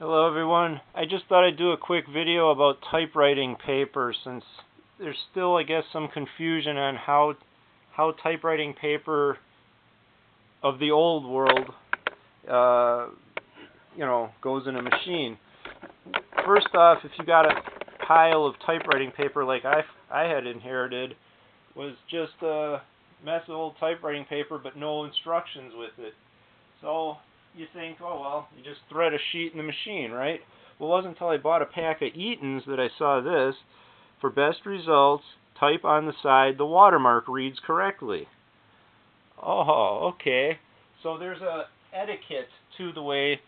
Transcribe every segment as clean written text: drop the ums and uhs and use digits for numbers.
Hello everyone. I just thought I'd do a quick video about typewriting paper since there's still, I guess, some confusion on how typewriting paper of the old world goes in a machine. First off, if you got a pile of typewriting paper like I had inherited, was just a mess of old typewriting paper but no instructions with it. So you think, oh well, you just thread a sheet in the machine, right? Well, it wasn't until I bought a pack of Eaton's that I saw this. For best results, type on the side the watermark reads correctly. Oh, okay. So there's a etiquette to the way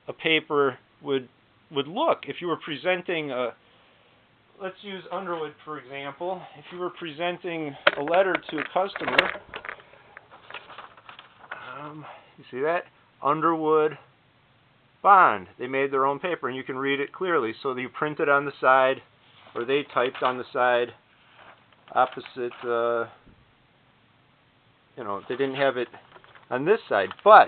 a paper would look. If you were presenting let's use Underwood for example. If you were presenting a letter to a customer, you see that? Underwood Bond. They made their own paper and you can read it clearly. So you print it on the side, or they typed on the side opposite, they didn't have it on this side. But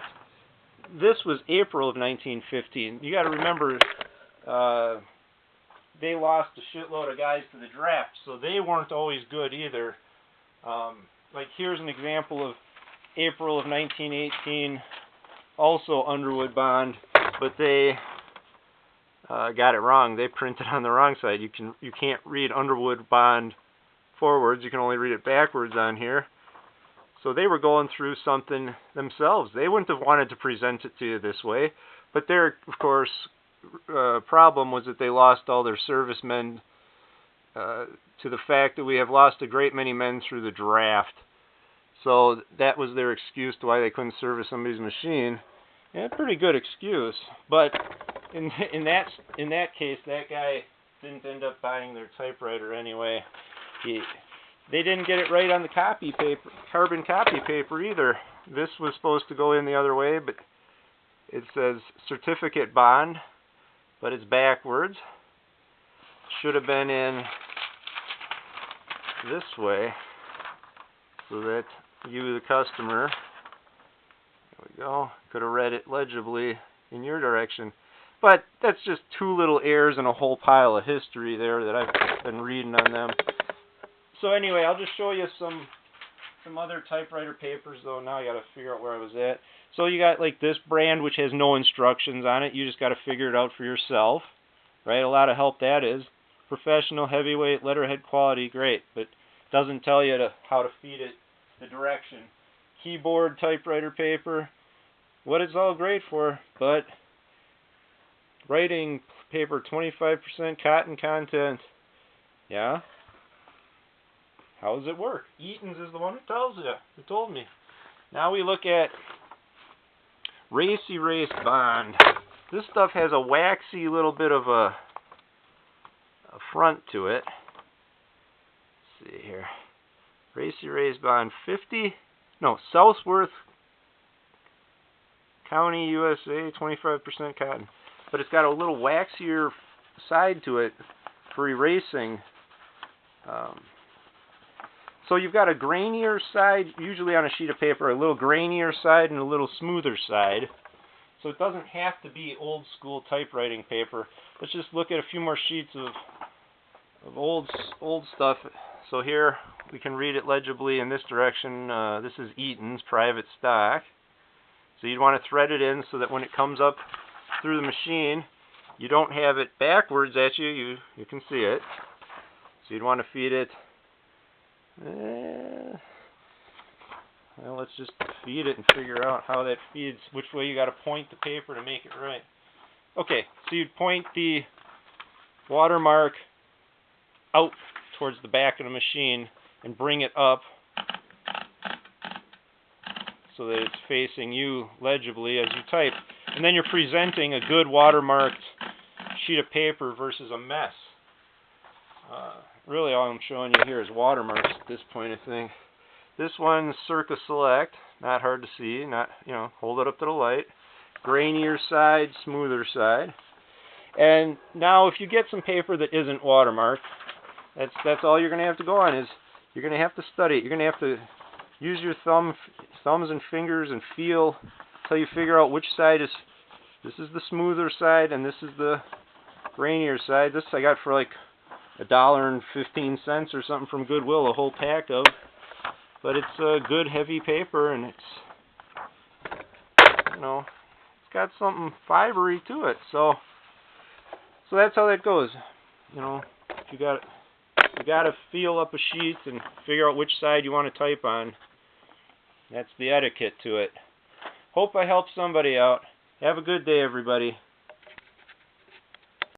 this was April of 1915. You got to remember, they lost a shitload of guys to the draft, so they weren't always good either. Like here's an example of April of 1918. Also Underwood Bond, but they got it wrong. They printed on the wrong side. You can't read Underwood Bond forwards. You can only read it backwards on here. So they were going through something themselves. They wouldn't have wanted to present it to you this way, but their, of course, problem was that they lost all their servicemen to the fact that we have lost a great many men through the draft. So that was their excuse to why they couldn't service somebody's machine. Yeah, pretty good excuse. But in that case, that guy didn't end up buying their typewriter anyway. They didn't get it right on the copy paper, carbon copy paper either. This was supposed to go in the other way, but it says certificate bond, but it's backwards. Should have been in this way, so that you, the customer, there we go, could have read it legibly in your direction. But that's just two little errors and a whole pile of history there that I've been reading on them. So anyway, I'll just show you some other typewriter papers, though. Now I got to figure out where I was at. So you got like this brand which has no instructions on it. You just got to figure it out for yourself, right? A lot of help that is. Professional, heavyweight, letterhead quality, great, but doesn't tell you how to feed it the direction. Keyboard typewriter paper, what it's all great for, but writing paper, 25% cotton content. Yeah? How does it work? Eaton's is the one who tells you. Who told me. Now we look at Race Erase Bond. This stuff has a waxy little bit of a front to it. Let's see here. Race Erase Bond 50. No, Southworth County, USA, 25% cotton. But it's got a little waxier side to it for erasing. So you've got a grainier side, usually on a sheet of paper, a little grainier side and a little smoother side. So it doesn't have to be old school typewriting paper. Let's just look at a few more sheets of old stuff. So here we can read it legibly in this direction. This is Eaton's private stock. So you'd want to thread it in so that when it comes up through the machine, you don't have it backwards at you. You can see it. So you'd want to feed it. Well, let's just feed it and figure out how that feeds, which way you got to point the paper to make it right. Okay, so you'd point the watermark out towards the back of the machine and bring it up so that it's facing you legibly as you type. And then you're presenting a good watermarked sheet of paper versus a mess. Really all I'm showing you here is watermarks at this point, I think. This one's Circa Select, not hard to see, not, hold it up to the light. Grainier side, smoother side. And now if you get some paper that isn't watermarked, that's all you're going to have to go on is you're going to have to study it. You're going to have to use your thumbs and fingers and feel until you figure out which side is This is the smoother side, and this is the grainier side. This I got for like $1.15 or something from Goodwill, a whole pack of. But it's a good heavy paper, and it's, you know, it's got something fibery to it. So that's how that goes. You know, you got to feel up a sheet and figure out which side you want to type on. That's the etiquette to it. Hope I helped somebody out. Have a good day, everybody.